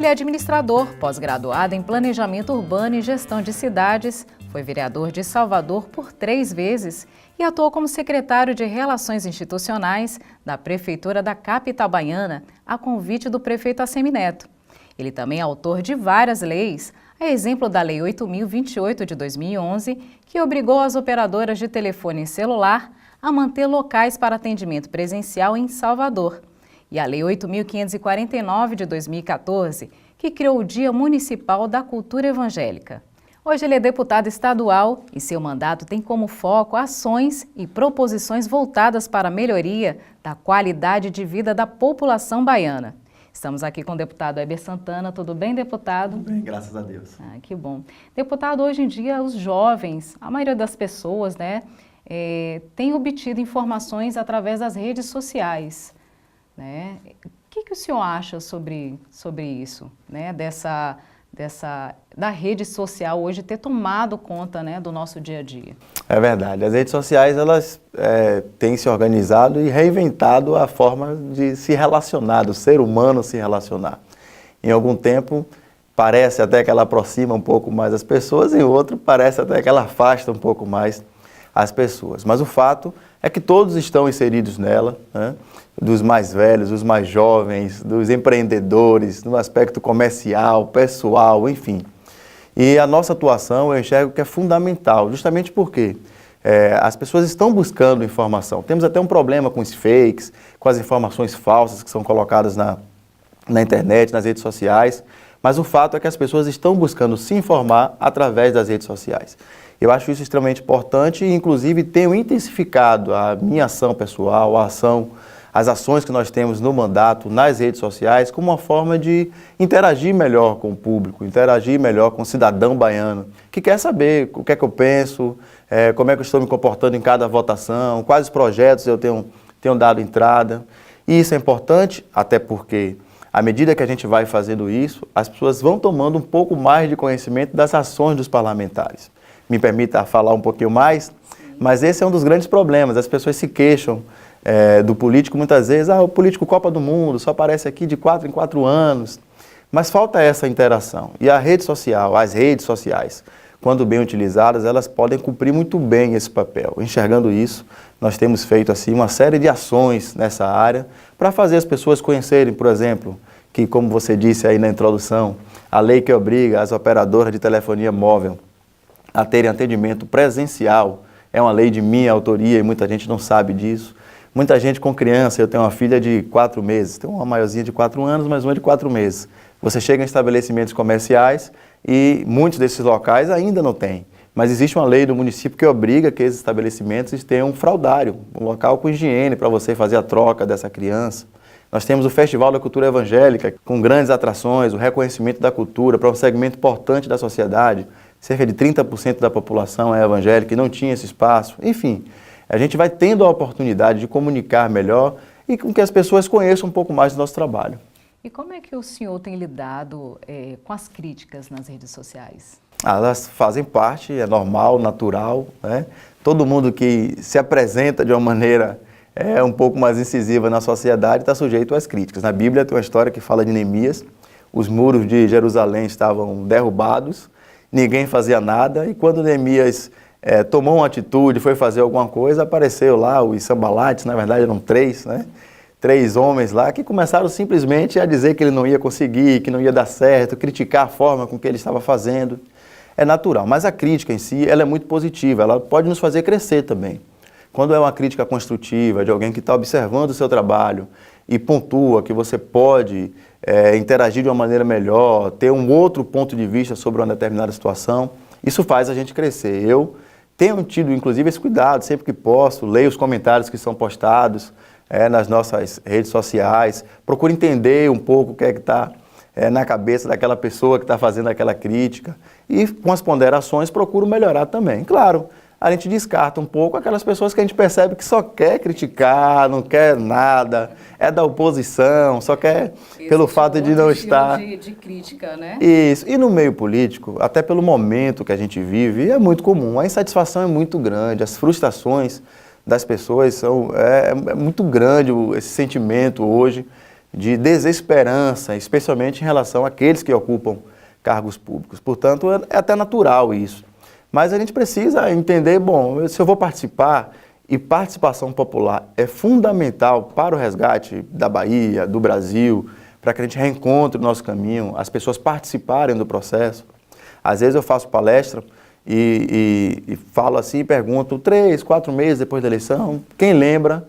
Ele é administrador, pós-graduado em Planejamento Urbano e Gestão de Cidades, foi vereador de Salvador por 3 vezes e atuou como secretário de Relações Institucionais da Prefeitura da capital baiana, a convite do prefeito Assemineto. Ele também é autor de várias leis, a exemplo da Lei 8.028 de 2011, que obrigou as operadoras de telefone celular a manter locais para atendimento presencial em Salvador, e a Lei 8.549 de 2014, que criou o Dia Municipal da Cultura Evangélica. Hoje ele é deputado estadual e seu mandato tem como foco ações e proposições voltadas para a melhoria da qualidade de vida da população baiana. Estamos aqui com o deputado Heber Santana. Tudo bem, deputado? Tudo bem, graças a Deus. Que bom. Deputado, hoje em dia os jovens, a maioria das pessoas, tem obtido informações através das redes sociais. O que o senhor acha sobre isso, da rede social hoje ter tomado conta do nosso dia a dia? É verdade, as redes sociais elas têm se organizado e reinventado a forma de se relacionar, do ser humano se relacionar. Em algum tempo parece até que ela aproxima um pouco mais as pessoas, em outro parece até que ela afasta um pouco mais as pessoas. Mas o fato é que todos estão inseridos nela, dos mais velhos, dos mais jovens, dos empreendedores, no aspecto comercial, pessoal, enfim. E a nossa atuação eu enxergo que é fundamental, justamente porque as pessoas estão buscando informação. Temos até um problema com os fakes, com as informações falsas que são colocadas na internet, nas redes sociais, mas o fato é que as pessoas estão buscando se informar através das redes sociais. Eu acho isso extremamente importante e, inclusive, tenho intensificado a minha ação pessoal, as ações que nós temos no mandato, nas redes sociais, como uma forma de interagir melhor com o público, interagir melhor com o cidadão baiano, que quer saber o que é que eu penso, como é que eu estou me comportando em cada votação, quais projetos eu tenho dado entrada. E isso é importante, até porque, à medida que a gente vai fazendo isso, as pessoas vão tomando um pouco mais de conhecimento das ações dos parlamentares. Me permita falar um pouquinho mais, mas esse é um dos grandes problemas. As pessoas se queixam do político muitas vezes, o político Copa do Mundo só aparece aqui de 4 em 4 anos, mas falta essa interação. E a rede social, as redes sociais, quando bem utilizadas, elas podem cumprir muito bem esse papel. Enxergando isso, nós temos feito assim uma série de ações nessa área para fazer as pessoas conhecerem, por exemplo, que, como você disse aí na introdução, a lei que obriga as operadoras de telefonia móvel a terem atendimento presencial é uma lei de minha autoria e muita gente não sabe disso. Muita gente com criança, eu tenho uma filha de 4 meses, tenho uma maiorzinha de 4 anos, mas uma de 4 meses. Você chega em estabelecimentos comerciais e muitos desses locais ainda não têm. Mas existe uma lei do município que obriga que esses estabelecimentos tenham um fraudário, um local com higiene para você fazer a troca dessa criança. Nós temos o Festival da Cultura Evangélica, com grandes atrações, o reconhecimento da cultura para um segmento importante da sociedade. Cerca de 30% da população é evangélica e não tinha esse espaço. Enfim, a gente vai tendo a oportunidade de comunicar melhor e com que as pessoas conheçam um pouco mais do nosso trabalho. E como é que o senhor tem lidado com as críticas nas redes sociais? Elas fazem parte, é normal, natural, Todo mundo que se apresenta de uma maneira um pouco mais incisiva na sociedade está sujeito às críticas. Na Bíblia tem uma história que fala de Neemias, os muros de Jerusalém estavam derrubados, ninguém fazia nada, e quando Neemias tomou uma atitude, foi fazer alguma coisa, apareceu lá os Sanbalates, na verdade eram 3, 3 homens lá, que começaram simplesmente a dizer que ele não ia conseguir, que não ia dar certo, criticar a forma com que ele estava fazendo. É natural, mas a crítica em si, ela é muito positiva, ela pode nos fazer crescer também. Quando é uma crítica construtiva, de alguém que está observando o seu trabalho e pontua que você pode interagir de uma maneira melhor, ter um outro ponto de vista sobre uma determinada situação, isso faz a gente crescer. Eu tenho tido, inclusive, esse cuidado, sempre que posso, leio os comentários que são postados nas nossas redes sociais, procuro entender um pouco o que é que está na cabeça daquela pessoa que está fazendo aquela crítica e, com as ponderações, procuro melhorar também. Claro, a gente descarta um pouco aquelas pessoas que a gente percebe que só quer criticar, não quer nada, é da oposição, só quer pelo fato de não estar... de crítica, né? Isso. E no meio político, até pelo momento que a gente vive, é muito comum. A insatisfação é muito grande, as frustrações das pessoas são... É muito grande esse sentimento hoje de desesperança, especialmente em relação àqueles que ocupam cargos públicos. Portanto, é até natural isso. Mas a gente precisa entender, bom, se eu vou participar, e participação popular é fundamental para o resgate da Bahia, do Brasil, para que a gente reencontre o nosso caminho, as pessoas participarem do processo. Às vezes eu faço palestra e falo assim, e pergunto 3, 4 meses depois da eleição, quem lembra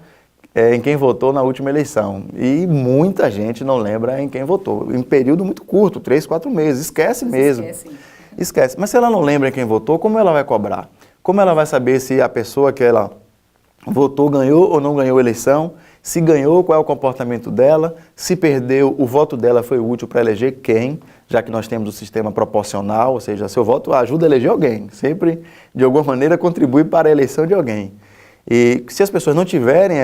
em quem votou na última eleição? E muita gente não lembra em quem votou, em período muito curto, 3, 4 meses, esquece mesmo. Esquece. Mas se ela não lembra em quem votou, como ela vai cobrar? Como ela vai saber se a pessoa que ela votou ganhou ou não ganhou a eleição? Se ganhou, qual é o comportamento dela? Se perdeu, o voto dela foi útil para eleger quem? Já que nós temos o sistema proporcional, ou seja, seu voto ajuda a eleger alguém, sempre de alguma maneira contribui para a eleição de alguém. E se as pessoas não tiverem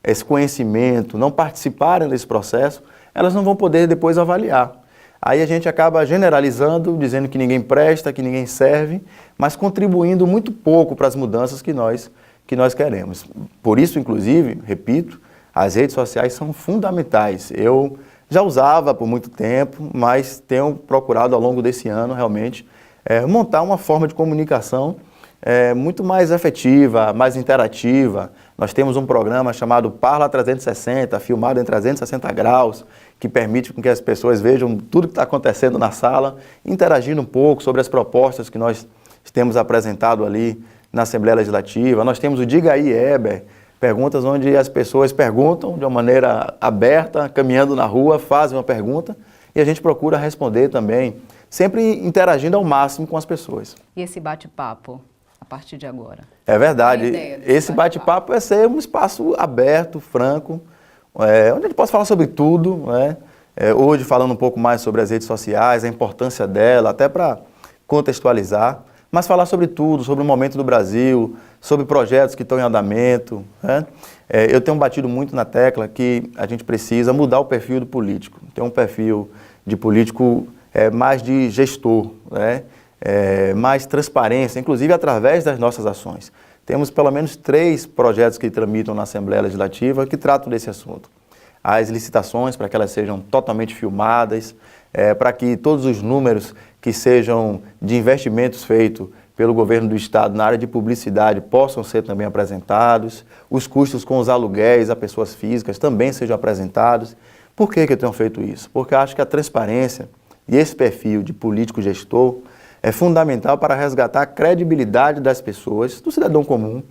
esse conhecimento, não participarem desse processo, elas não vão poder depois avaliar. Aí a gente acaba generalizando, dizendo que ninguém presta, que ninguém serve, mas contribuindo muito pouco para as mudanças que nós queremos. Por isso, inclusive, repito, as redes sociais são fundamentais. Eu já usava por muito tempo, mas tenho procurado ao longo desse ano realmente montar uma forma de comunicação muito mais efetiva, mais interativa. Nós temos um programa chamado Parla 360, filmado em 360 graus, que permite que as pessoas vejam tudo que está acontecendo na sala, interagindo um pouco sobre as propostas que nós temos apresentado ali na Assembleia Legislativa. Nós temos o Diga aí, Eber, perguntas onde as pessoas perguntam de uma maneira aberta, caminhando na rua, fazem uma pergunta e a gente procura responder também, sempre interagindo ao máximo com as pessoas. E esse bate-papo, a partir de agora? É verdade. Esse bate-papo é ser um espaço aberto, franco, onde a gente possa falar sobre tudo, né? Hoje falando um pouco mais sobre as redes sociais, a importância dela, até para contextualizar, mas falar sobre tudo, sobre o momento do Brasil, sobre projetos que estão em andamento, né? Eu tenho batido muito na tecla que a gente precisa mudar o perfil do político. Ter um perfil de político mais de gestor, né? Mais transparência, inclusive através das nossas ações. Temos pelo menos 3 projetos que tramitam na Assembleia Legislativa que tratam desse assunto. As licitações, para que elas sejam totalmente filmadas, para que todos os números que sejam de investimentos feitos pelo governo do Estado na área de publicidade possam ser também apresentados, os custos com os aluguéis a pessoas físicas também sejam apresentados. Por que eu tenho feito isso? Porque eu acho que a transparência e esse perfil de político gestor é fundamental para resgatar a credibilidade das pessoas, do cidadão comum,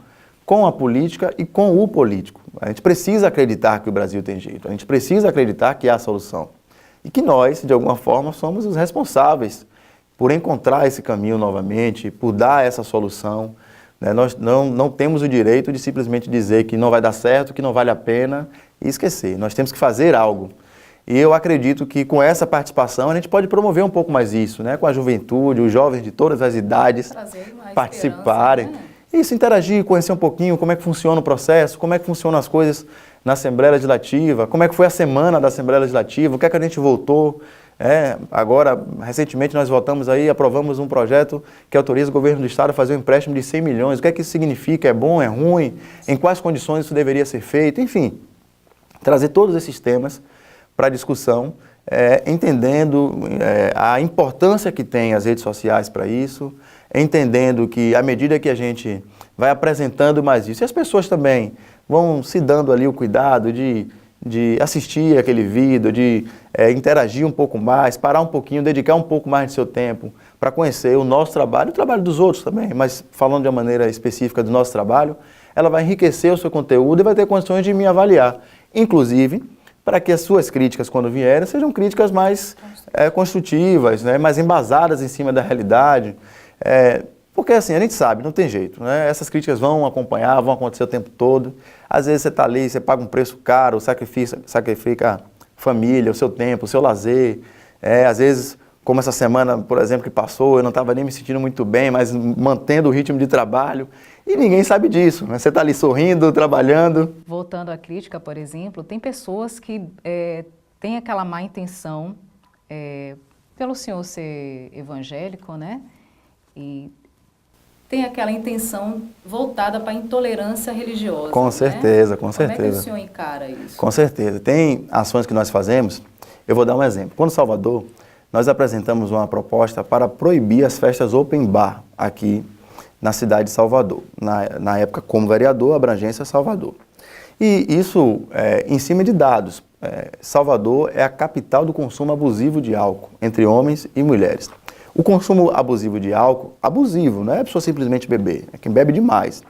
com a política e com o político. A gente precisa acreditar que o Brasil tem jeito, a gente precisa acreditar que há solução. E que nós, de alguma forma, somos os responsáveis por encontrar esse caminho novamente, por dar essa solução. Nós não temos o direito de simplesmente dizer que não vai dar certo, que não vale a pena e esquecer. Nós temos que fazer algo. E eu acredito que com essa participação a gente pode promover um pouco mais isso, né? Com a juventude, os jovens de todas as idades participarem. Né? Isso, interagir, conhecer um pouquinho como é que funciona o processo, como é que funcionam as coisas na Assembleia Legislativa, como é que foi a semana da Assembleia Legislativa, o que é que a gente votou. Agora, recentemente nós votamos aí, aprovamos um projeto que autoriza o governo do Estado a fazer um empréstimo de 100 milhões. O que é que isso significa? É bom, é ruim? Em quais condições isso deveria ser feito? Enfim, trazer todos esses temas para discussão, entendendo a importância que tem as redes sociais para isso, entendendo que à medida que a gente vai apresentando mais isso, e as pessoas também vão se dando ali o cuidado de assistir aquele vídeo, de interagir um pouco mais, parar um pouquinho, dedicar um pouco mais de seu tempo para conhecer o nosso trabalho, o trabalho dos outros também, mas falando de uma maneira específica do nosso trabalho, ela vai enriquecer o seu conteúdo e vai ter condições de me avaliar, inclusive para que as suas críticas, quando vierem, sejam críticas mais construtivas, né, mais embasadas em cima da realidade. Porque assim, a gente sabe, não tem jeito, né? Essas críticas vão acompanhar, vão acontecer o tempo todo. Às vezes você está ali, você paga um preço caro, sacrifica a família, o seu tempo, o seu lazer. Às vezes, como essa semana, por exemplo, que passou, eu não estava nem me sentindo muito bem, mas mantendo o ritmo de trabalho. E ninguém sabe disso, né? Você está ali sorrindo, trabalhando. Voltando à crítica, por exemplo, tem pessoas que têm aquela má intenção, pelo senhor ser evangélico, né? E tem aquela intenção voltada para a intolerância religiosa. Com certeza, né? com certeza. Como é que o senhor encara isso? Com certeza. Tem ações que nós fazemos, eu vou dar um exemplo. Quando em Salvador, nós apresentamos uma proposta para proibir as festas open bar aqui na cidade de Salvador. Na época, como vereador, abrangência Salvador. E isso em cima de dados. Salvador é a capital do consumo abusivo de álcool entre homens e mulheres. O consumo abusivo de álcool, abusivo, não é a pessoa simplesmente beber, é quem bebe demais.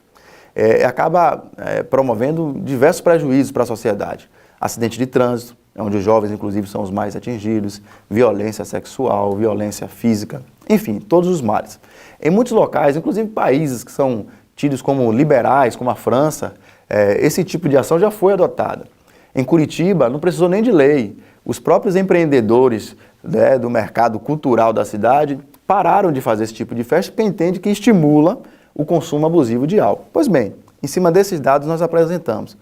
Acaba promovendo diversos prejuízos para a sociedade. Acidente de trânsito, onde os jovens, inclusive, são os mais atingidos, violência sexual, violência física, enfim, todos os males. Em muitos locais, inclusive países que são tidos como liberais, como a França, esse tipo de ação já foi adotada. Em Curitiba, não precisou nem de lei. Os próprios empreendedores do mercado cultural da cidade pararam de fazer esse tipo de festa porque entende que estimula o consumo abusivo de álcool. Pois bem, em cima desses dados nós apresentamos.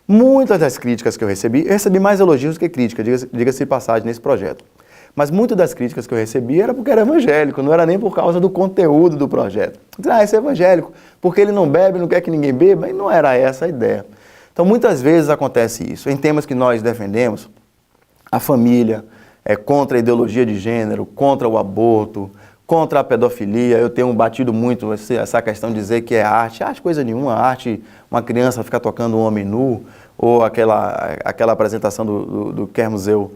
Muitas das críticas que eu recebi mais elogios que críticas, diga-se de passagem, nesse projeto. Mas muitas das críticas que eu recebi era porque era evangélico, não era nem por causa do conteúdo do projeto. Esse é evangélico, porque ele não bebe, não quer que ninguém beba, e não era essa a ideia. Então, muitas vezes acontece isso. Em temas que nós defendemos, a família, contra a ideologia de gênero, contra o aborto, contra a pedofilia. Eu tenho batido muito essa questão de dizer que é arte. Arte coisa nenhuma, arte, uma criança ficar tocando um homem nu, ou aquela apresentação do Quer Museu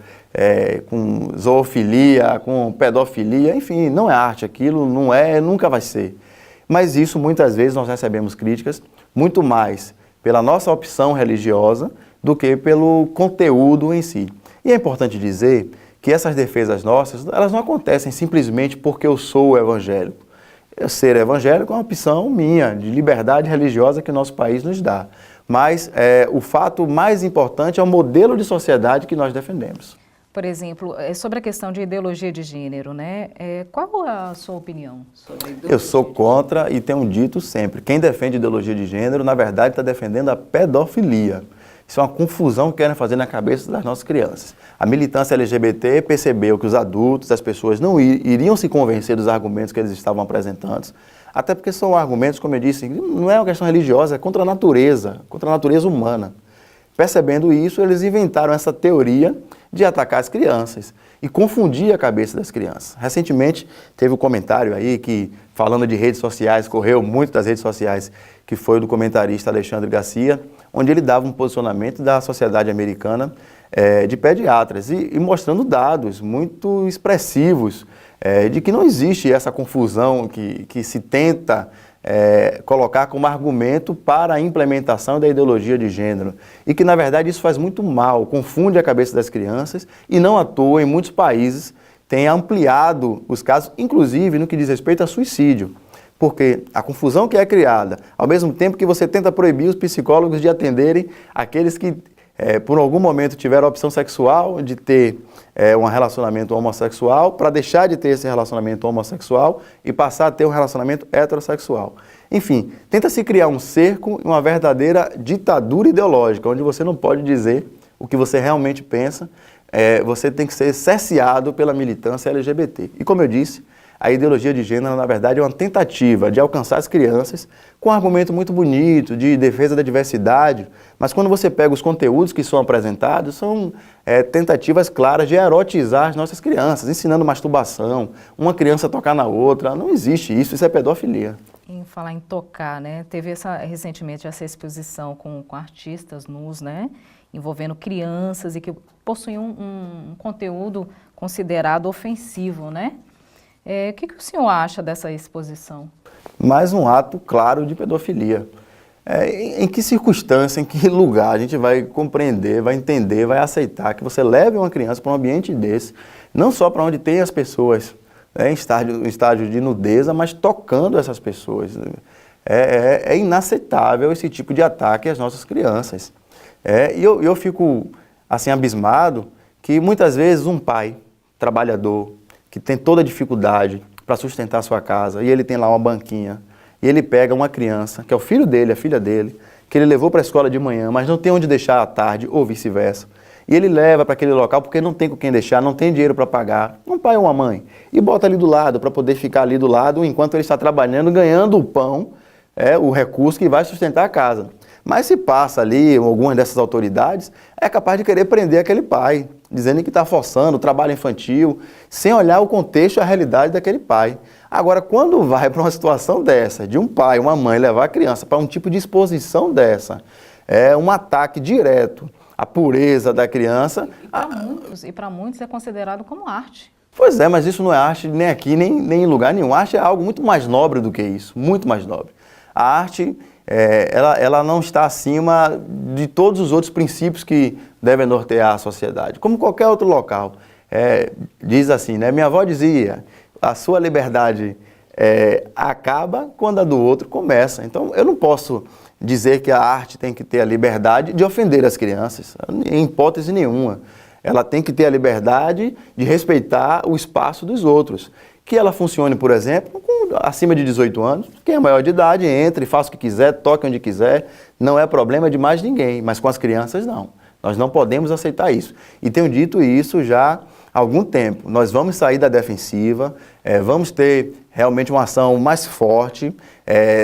com zoofilia, com pedofilia, enfim, não é arte aquilo, não é, nunca vai ser. Mas isso, muitas vezes, nós recebemos críticas, muito mais pela nossa opção religiosa do que pelo conteúdo em si. E é importante dizer que essas defesas nossas, elas não acontecem simplesmente porque eu sou evangélico. Ser evangélico é uma opção minha, de liberdade religiosa que o nosso país nos dá. Mas o fato mais importante é o modelo de sociedade que nós defendemos. Por exemplo, sobre a questão de ideologia de gênero, né? Qual a sua opinião sobre a ideologia? Eu sou contra e tenho dito sempre, quem defende ideologia de gênero, na verdade, está defendendo a pedofilia. Isso é uma confusão que querem fazer na cabeça das nossas crianças. A militância LGBT percebeu que os adultos, as pessoas, não iriam se convencer dos argumentos que eles estavam apresentando, até porque são argumentos, como eu disse, não é uma questão religiosa, é contra a natureza humana. Percebendo isso, eles inventaram essa teoria de atacar as crianças e confundir a cabeça das crianças. Recentemente, teve um comentário aí que, falando de redes sociais, correu muito das redes sociais, que foi do comentarista Alexandre Garcia, onde ele dava um posicionamento da sociedade americana de pediatras e mostrando dados muito expressivos de que não existe essa confusão que se tenta colocar como argumento para a implementação da ideologia de gênero e que, na verdade, isso faz muito mal, confunde a cabeça das crianças e não à toa, em muitos países, tem ampliado os casos, inclusive no que diz respeito a suicídio. Porque a confusão que é criada, ao mesmo tempo que você tenta proibir os psicólogos de atenderem aqueles que, por algum momento, tiveram a opção sexual de ter um relacionamento homossexual, para deixar de ter esse relacionamento homossexual e passar a ter um relacionamento heterossexual. Enfim, tenta-se criar um cerco e uma verdadeira ditadura ideológica, onde você não pode dizer o que você realmente pensa, você tem que ser cerceado pela militância LGBT. E como eu disse, a ideologia de gênero, na verdade, é uma tentativa de alcançar as crianças com um argumento muito bonito, de defesa da diversidade, mas quando você pega os conteúdos que são apresentados, são tentativas claras de erotizar as nossas crianças, ensinando masturbação, uma criança tocar na outra, não existe isso, isso é pedofilia. Em falar em tocar, né? Teve recentemente essa exposição com artistas nus, né? Envolvendo crianças e que possuíam um conteúdo considerado ofensivo, né? O que o senhor acha dessa exposição? Mais um ato claro de pedofilia. Em que circunstância, em que lugar a gente vai compreender, vai entender, vai aceitar que você leve uma criança para um ambiente desse, não só para onde tem as pessoas em estágio de nudez, mas tocando essas pessoas. É inaceitável esse tipo de ataque às nossas crianças. E eu fico assim abismado que muitas vezes um pai trabalhador, que tem toda a dificuldade para sustentar a sua casa, e ele tem lá uma banquinha, e ele pega uma criança, que é o filho dele, a filha dele, que ele levou para a escola de manhã, mas não tem onde deixar à tarde, ou vice-versa. e ele leva para aquele local porque não tem com quem deixar, não tem dinheiro para pagar, um pai ou uma mãe, e bota ali do lado para poder ficar ali do lado enquanto ele está trabalhando, ganhando o pão, o recurso que vai sustentar a casa. Mas se passa ali algumas dessas autoridades, é capaz de querer prender aquele pai, dizendo que está forçando o trabalho infantil, sem olhar o contexto e a realidade daquele pai. Agora, quando vai para uma situação dessa, de um pai, uma mãe levar a criança para um tipo de exposição dessa, é um ataque direto à pureza da criança. E para muitos é considerado como arte. Pois é, mas isso não é arte nem aqui, nem em lugar nenhum. A arte é algo muito mais nobre do que isso, muito mais nobre. A arte, ela não está acima de todos os outros princípios que devem nortear a sociedade, como qualquer outro local. Diz assim, né? Minha avó dizia, a sua liberdade acaba quando a do outro começa. Então, eu não posso dizer que a arte tem que ter a liberdade de ofender as crianças, em hipótese nenhuma. Ela tem que ter a liberdade de respeitar o espaço dos outros. Que ela funcione, por exemplo, acima de 18 anos, quem é maior de idade, entre, faça o que quiser, toque onde quiser, não é problema de mais ninguém, mas com as crianças não. Nós não podemos aceitar isso. E tenho dito isso já há algum tempo. Nós vamos sair da defensiva, vamos ter realmente uma ação mais forte,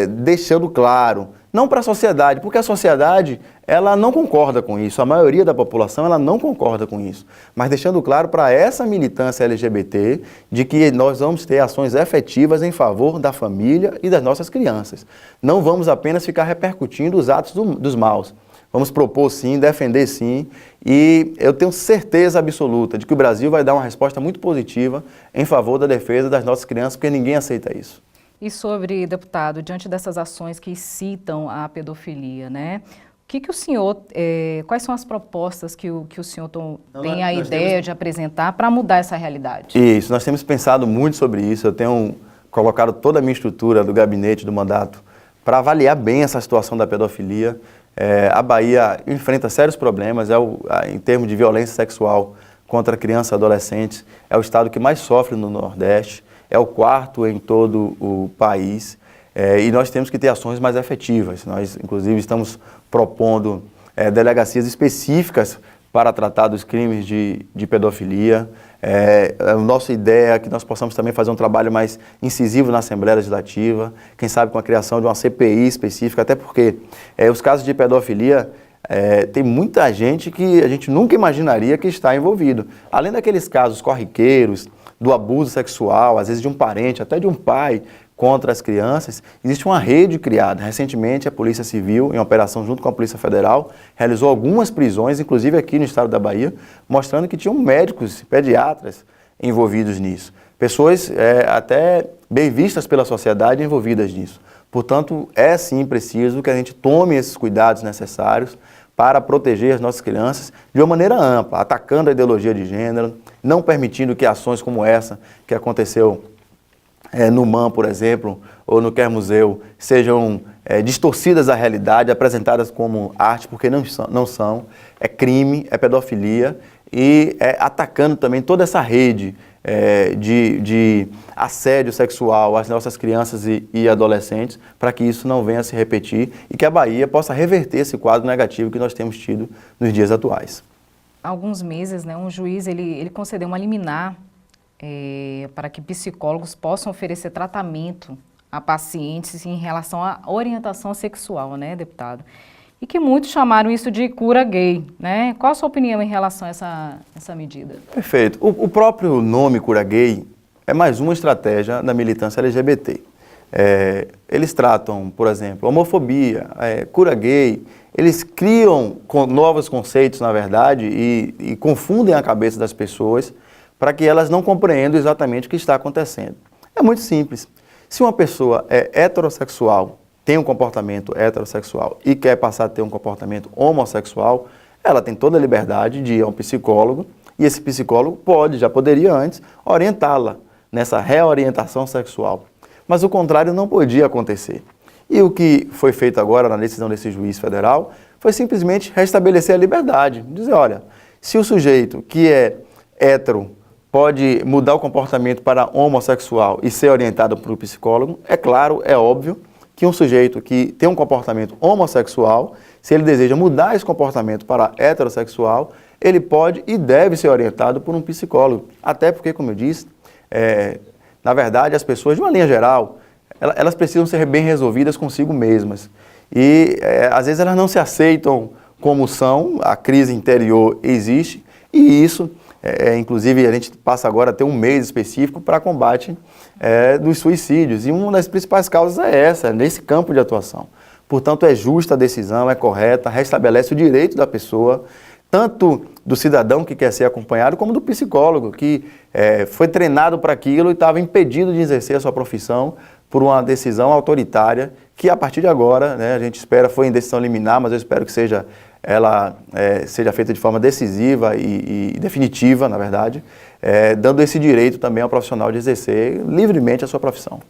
deixando claro, não para a sociedade, porque a sociedade ela não concorda com isso, a maioria da população ela não concorda com isso, mas deixando claro para essa militância LGBT de que nós vamos ter ações efetivas em favor da família e das nossas crianças. Não vamos apenas ficar repercutindo os atos dos maus. Vamos propor sim, defender sim, e eu tenho certeza absoluta de que o Brasil vai dar uma resposta muito positiva em favor da defesa das nossas crianças, porque ninguém aceita isso. E sobre, deputado, diante dessas ações que incitam a pedofilia, né? O que o senhor, quais são as propostas que o senhor tem a ideia de apresentar para mudar essa realidade? Isso, nós temos pensado muito sobre isso, eu tenho colocado toda a minha estrutura do gabinete, do mandato, para avaliar bem essa situação da pedofilia. A Bahia enfrenta sérios problemas, em termos de violência sexual contra crianças e adolescentes, é o estado que mais sofre no Nordeste, é o quarto em todo o país, e nós temos que ter ações mais efetivas. Nós, inclusive, estamos propondo delegacias específicas para tratar dos crimes de pedofilia. A nossa ideia é que nós possamos também fazer um trabalho mais incisivo na Assembleia Legislativa, quem sabe com a criação de uma CPI específica, até porque os casos de pedofilia, tem muita gente que a gente nunca imaginaria que está envolvido. Além daqueles casos corriqueiros, do abuso sexual, às vezes de um parente, até de um pai, contra as crianças, existe uma rede criada. Recentemente, a Polícia Civil, em operação junto com a Polícia Federal, realizou algumas prisões, inclusive aqui no estado da Bahia, mostrando que tinham médicos, pediatras envolvidos nisso. Pessoas até bem vistas pela sociedade envolvidas nisso. Portanto, é sim preciso que a gente tome esses cuidados necessários para proteger as nossas crianças de uma maneira ampla, atacando a ideologia de gênero, não permitindo que ações como essa que aconteceu no MAM, por exemplo, ou no Quer Museu, sejam distorcidas da realidade, apresentadas como arte, porque não são, é crime, é pedofilia, e atacando também toda essa rede de assédio sexual às nossas crianças e adolescentes, para que isso não venha a se repetir e que a Bahia possa reverter esse quadro negativo que nós temos tido nos dias atuais. Há alguns meses, né, um juiz ele concedeu uma liminar para que psicólogos possam oferecer tratamento a pacientes em relação à orientação sexual, né, deputado? E que muitos chamaram isso de cura gay, né? Qual a sua opinião em relação a essa medida? Perfeito. O próprio nome cura gay é mais uma estratégia da militância LGBT. Eles tratam, por exemplo, homofobia, cura gay, eles criam novos conceitos, na verdade, e confundem a cabeça das pessoas para que elas não compreendam exatamente o que está acontecendo. É muito simples. Se uma pessoa é heterossexual, tem um comportamento heterossexual e quer passar a ter um comportamento homossexual, ela tem toda a liberdade de ir a um psicólogo e esse psicólogo já poderia antes, orientá-la nessa reorientação sexual. Mas o contrário não podia acontecer. E o que foi feito agora na decisão desse juiz federal foi simplesmente restabelecer a liberdade. Dizer, olha, se o sujeito que é hétero pode mudar o comportamento para homossexual e ser orientado por um psicólogo, é claro, é óbvio que um sujeito que tem um comportamento homossexual, se ele deseja mudar esse comportamento para heterossexual, ele pode e deve ser orientado por um psicólogo. Até porque, como eu disse, na verdade, as pessoas, de uma linha geral, elas precisam ser bem resolvidas consigo mesmas. E, às vezes, elas não se aceitam como são, a crise interior existe, e isso, inclusive, a gente passa agora a ter um mês específico para combate dos suicídios. E uma das principais causas é essa, nesse campo de atuação. Portanto, é justa a decisão, é correta, restabelece o direito da pessoa, tanto do cidadão que quer ser acompanhado, como do psicólogo, que foi treinado para aquilo e estava impedido de exercer a sua profissão por uma decisão autoritária, que a partir de agora, né, a gente espera, foi em decisão liminar, mas eu espero que ela seja feita de forma decisiva e definitiva, na verdade, dando esse direito também ao profissional de exercer livremente a sua profissão.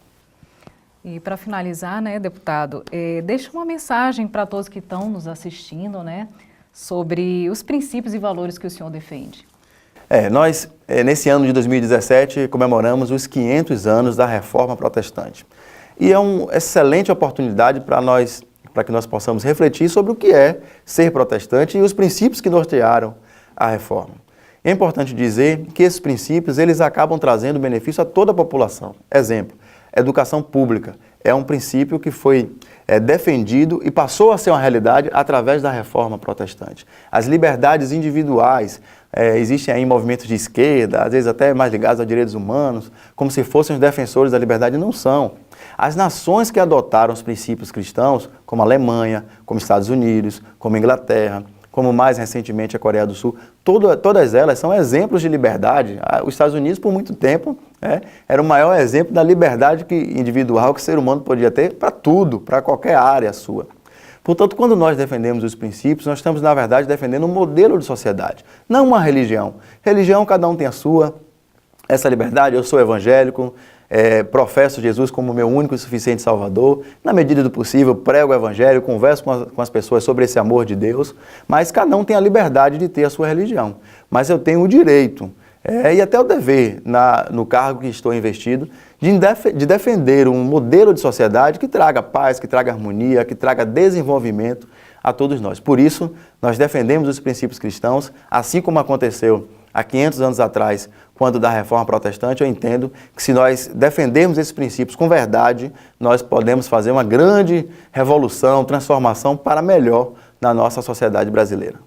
E para finalizar, né, deputado, deixa uma mensagem para todos que estão nos assistindo, né, sobre os princípios e valores que o senhor defende. Nós, nesse ano de 2017, comemoramos os 500 anos da Reforma Protestante. E é uma excelente oportunidade para que nós possamos refletir sobre o que é ser protestante e os princípios que nortearam a reforma. É importante dizer que esses princípios, eles acabam trazendo benefício a toda a população. Exemplo, educação pública é um princípio que foi defendido e passou a ser uma realidade através da Reforma Protestante. As liberdades individuais, existem aí movimentos de esquerda, às vezes até mais ligados a direitos humanos, como se fossem os defensores da liberdade, não são. As nações que adotaram os princípios cristãos, como a Alemanha, como Estados Unidos, como a Inglaterra, como mais recentemente a Coreia do Sul, todas elas são exemplos de liberdade. Os Estados Unidos, por muito tempo, era o maior exemplo da liberdade individual que o ser humano podia ter para tudo, para qualquer área sua. Portanto, quando nós defendemos os princípios, nós estamos, na verdade, defendendo um modelo de sociedade, não uma religião. Religião, cada um tem a sua. Essa liberdade, eu sou evangélico, professo Jesus como meu único e suficiente Salvador, na medida do possível prego o Evangelho, converso com as pessoas sobre esse amor de Deus, mas cada um tem a liberdade de ter a sua religião. Mas eu tenho o direito e até o dever, no cargo que estou investido, de defender um modelo de sociedade que traga paz, que traga harmonia, que traga desenvolvimento a todos nós. Por isso, nós defendemos os princípios cristãos, assim como aconteceu há 500 anos atrás, quando da Reforma Protestante. Eu entendo que se nós defendermos esses princípios com verdade, nós podemos fazer uma grande revolução, transformação para melhor na nossa sociedade brasileira.